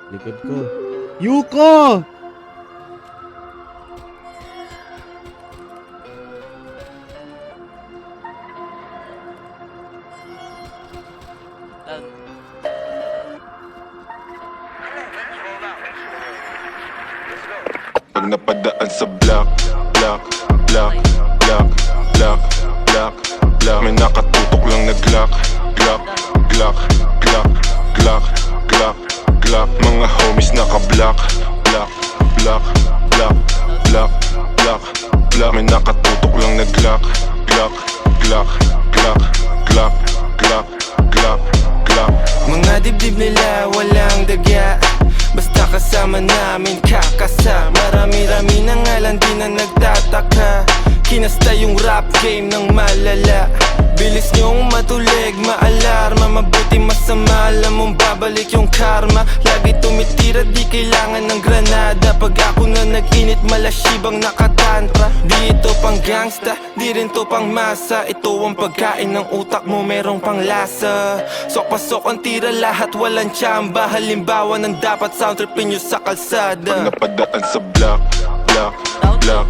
Likod ko. Yuko! Pag napadaan sa block, block, block, block, block, block, block, may nakatutok lang na Glock, Glock, Glock, Glock, Glock, Glock, Glock. Mga homies naka-block, block, block, block, block, block, block. May nakatutok lang na Glock, Glock, Glock, Glock, Glock, Glock, Glock, Glock. Mga dibdib nila walang dagya, basta kasama namin kakasa. Marami-rami na nga lang di na nagtataka. Kinasta yung rap game ng malala. Bilis niyong matulig, maalarma. Mabuti masama, alam mong babalik yung karma. Lagi tumitira, di kailangan ng granada. Pag ako na nag-init, malasibang nakatantra. Di ito pang gangsta, di rin to pang masa. Ito ang pagkain ng utak mo, merong pang lasa. Sok-pasok ang tira, lahat walang tsamba. Halimbawa ng dapat sound tripin nyo sa kalsada. Pag napadaan sa block, block, block,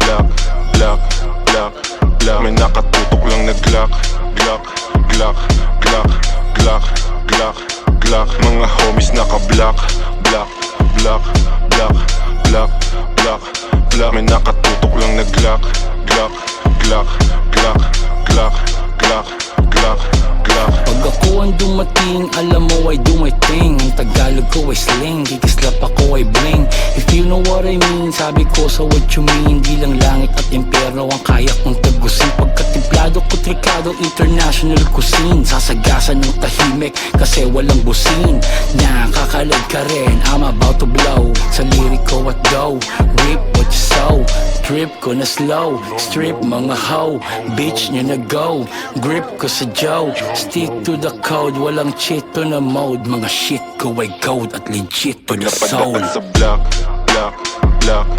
block, block, block, block. May nakatutok lang na Glock, Glock, Glock, Glock, Glock, Glock, Glock. Mga homies naka-block, block, block, block, block, block, block. May nakatutok lang na Glock, Glock, Glock, Glock, Glock, Glock, Glock, Glock. Pag ako ang dumating, alam mo ay do my thing. Ang Tagalog ko ay sling, kikislap ako ay bling. If you know what I mean, sabi ko sa what you mean. Di lang langit at impyerno ang kaya kong tagusin. Pagkatimplado ko trikado, international cuisine. Sasagasan ng tahimik kasi walang busin. Nakakalag ka rin, I'm about to blow. Sa lirik ko at go, rip what you sow. Trip ko na slow, strip mga hoe. Bitch nyo na go, grip ko sa Joe. Stick to the code, walang cheat to na mode. Mga shit ko ay gold at legit to the soul. Napadaan sa block, block, block.